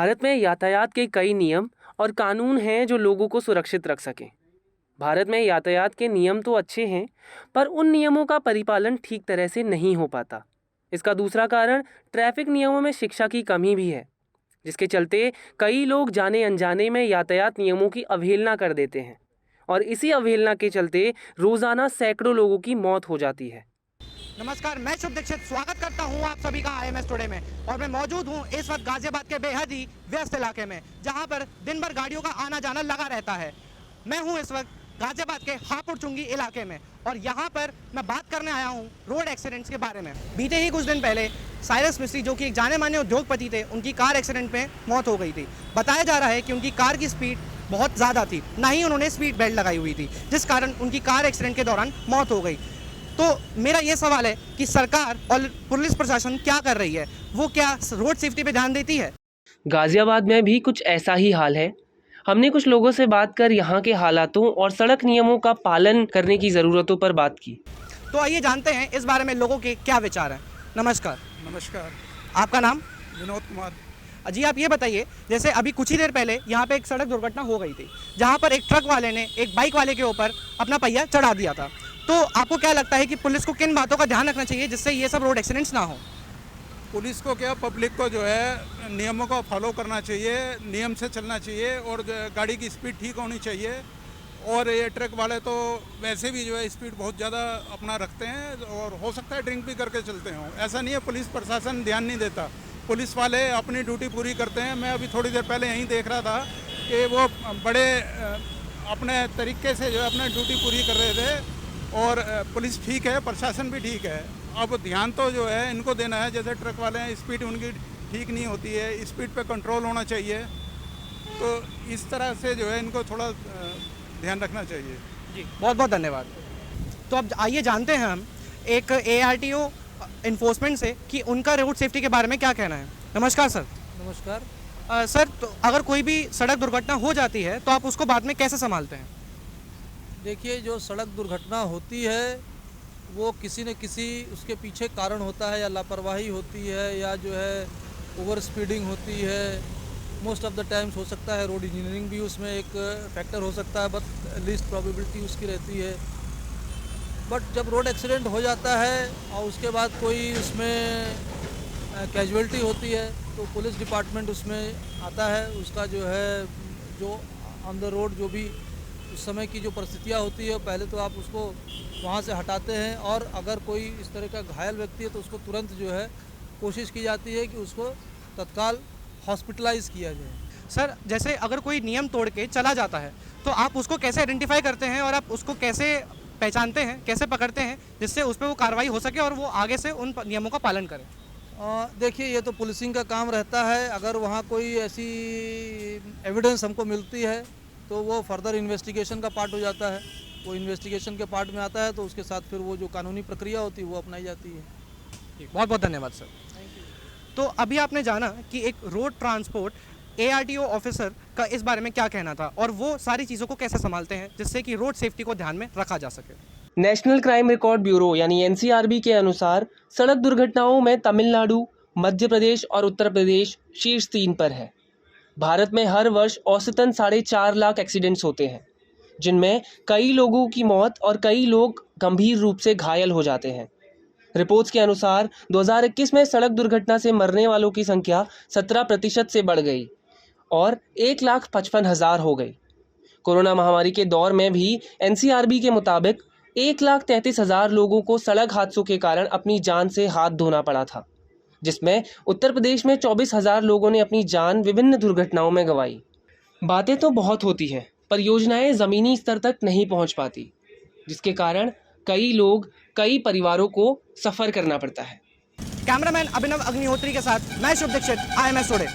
भारत में यातायात के कई नियम और कानून हैं जो लोगों को सुरक्षित रख सकें। भारत में यातायात के नियम तो अच्छे हैं, पर उन नियमों का परिपालन ठीक तरह से नहीं हो पाता। इसका दूसरा कारण ट्रैफिक नियमों में शिक्षा की कमी भी है, जिसके चलते कई लोग जाने अनजाने में यातायात नियमों की अवहेलना कर देते हैं और इसी अवहेलना के चलते रोजाना सैकड़ों लोगों की मौत हो जाती है। नमस्कार, मैं शुभ दीक्षित स्वागत करता हूं आप सभी का IMS टुडे में। और मैं मौजूद हूं इस वक्त गाजियाबाद के बेहद ही व्यस्त इलाके में, जहां पर दिन भर गाड़ियों का आना जाना लगा रहता है। मैं हूं इस वक्त गाजियाबाद के हापुड़ चुंगी इलाके में और यहां पर मैं बात करने आया हूं रोड एक्सीडेंट्स के बारे में। बीते ही कुछ दिन पहले साइरस मिस्त्री, जो कि एक जाने माने उद्योगपति थे, उनकी कार एक्सीडेंट में मौत हो गई थी। बताया जा रहा है कि उनकी कार की स्पीड बहुत ज़्यादा थी, ना ही उन्होंने स्पीड बेल्ट लगाई हुई थी, जिस कारण उनकी कार एक्सीडेंट के दौरान मौत हो गई। तो मेरा ये सवाल है कि सरकार और पुलिस प्रशासन क्या कर रही है, वो क्या रोड सेफ्टी पे ध्यान देती है? गाजियाबाद में भी कुछ ऐसा ही हाल है। हमने कुछ लोगों से बात कर यहाँ के हालातों और सड़क नियमों का पालन करने की ज़रूरतों पर बात की। तो आइए जानते हैं इस बारे में लोगों के क्या विचार हैं। नमस्कार। नमस्कार। आपका नाम? विनोद कुमार। जी, आप ये बताइए, जैसे अभी कुछ ही देर पहले यहाँ पे एक सड़क दुर्घटना हो गई थी, जहाँ पर एक ट्रक वाले ने एक बाइक वाले के ऊपर अपना पहिया चढ़ा दिया था। तो आपको क्या लगता है कि पुलिस को किन बातों का ध्यान रखना चाहिए जिससे ये सब रोड एक्सीडेंट्स ना हो? पुलिस को क्या, पब्लिक को जो है नियमों को फॉलो करना चाहिए, नियम से चलना चाहिए और गाड़ी की स्पीड ठीक होनी चाहिए। और ये ट्रक वाले तो वैसे भी जो है स्पीड बहुत ज़्यादा अपना रखते हैं और हो सकता है ड्रिंक भी करके चलते हों। ऐसा नहीं है, पुलिस प्रशासन ध्यान नहीं देता, पुलिस वाले अपनी ड्यूटी पूरी करते हैं। मैं अभी थोड़ी देर पहले यहीं देख रहा था कि वो बड़े अपने तरीके से जो है अपनी ड्यूटी पूरी कर रहे थे। और पुलिस ठीक है, प्रशासन भी ठीक है। अब ध्यान तो जो है इनको देना है, जैसे ट्रक वाले हैं स्पीड उनकी ठीक नहीं होती है, स्पीड पे कंट्रोल होना चाहिए। तो इस तरह से जो है इनको थोड़ा ध्यान रखना चाहिए। जी, बहुत बहुत धन्यवाद। तो अब आइए जानते हैं हम एक ARTO इन्फोर्समेंट से कि उनका रोड सेफ्टी के बारे में क्या कहना है। नमस्कार सर। नमस्कार। सर, तो अगर कोई भी सड़क दुर्घटना हो जाती है तो आप उसको बाद में कैसे संभालते हैं? देखिए, जो सड़क दुर्घटना होती है वो किसी न किसी उसके पीछे कारण होता है, या लापरवाही होती है या जो है ओवर स्पीडिंग होती है। मोस्ट ऑफ द टाइम्स हो सकता है रोड इंजीनियरिंग भी उसमें एक फैक्टर हो सकता है, बट लीस्ट प्रोबेबिलिटी उसकी रहती है। बट जब रोड एक्सीडेंट हो जाता है और उसके बाद कोई उसमें कैजुअलिटी होती है तो पुलिस डिपार्टमेंट उसमें आता है। उसका जो है जो ऑन द रोड जो भी उस समय की जो परिस्थितियाँ होती है, पहले तो आप उसको वहाँ से हटाते हैं और अगर कोई इस तरह का घायल व्यक्ति है तो उसको तुरंत जो है कोशिश की जाती है कि उसको तत्काल हॉस्पिटलाइज किया जाए। सर, जैसे अगर कोई नियम तोड़ के चला जाता है तो आप उसको कैसे आइडेंटिफाई करते हैं और आप उसको कैसे पहचानते हैं, कैसे पकड़ते हैं जिससे उस पर वो कार्रवाई हो सके और वो आगे से उन नियमों का पालन करे? देखिए, ये तो पुलिसिंग का काम रहता है। अगर वहाँ कोई ऐसी एविडेंस हमको मिलती है तो वो फर्दर इन्वेस्टिगेशन का पार्ट हो जाता है। वो इन्वेस्टिगेशन के पार्ट में आता है तो उसके साथ फिर वो जो कानूनी प्रक्रिया होती है वो अपनाई जाती है। बहुत बहुत धन्यवाद सर। तो अभी आपने जाना कि एक रोड ट्रांसपोर्ट ARTO ऑफिसर का इस बारे में क्या कहना था और वो सारी चीज़ों को कैसे संभालते हैं जिससे कि रोड सेफ्टी को ध्यान में रखा जा सके। नेशनल क्राइम रिकॉर्ड ब्यूरो यानी NCRB के अनुसार सड़क दुर्घटनाओं में तमिलनाडु, मध्य प्रदेश और उत्तर प्रदेश शीर्ष 3 पर है। भारत में हर वर्ष औसतन 4.5 लाख एक्सीडेंट्स होते हैं, जिनमें कई लोगों की मौत और कई लोग गंभीर रूप से घायल हो जाते हैं। रिपोर्ट्स के अनुसार 2021 में सड़क दुर्घटना से मरने वालों की संख्या 17% से बढ़ गई और 1,55,000 हो गई। कोरोना महामारी के दौर में भी NCRB के मुताबिक 1,33,000 लोगों को सड़क हादसों के कारण अपनी जान से हाथ धोना पड़ा था, जिसमें उत्तर प्रदेश में 24,000 लोगों ने अपनी जान विभिन्न दुर्घटनाओं में गंवाई। बातें तो बहुत होती हैं, पर योजनाएं ज़मीनी स्तर तक नहीं पहुंच पाती, जिसके कारण कई लोग, कई परिवारों को सफ़र करना पड़ता है। कैमरामैन अभिनव अग्निहोत्री के साथ मैं शुभ दीक्षित, IMS टुडे।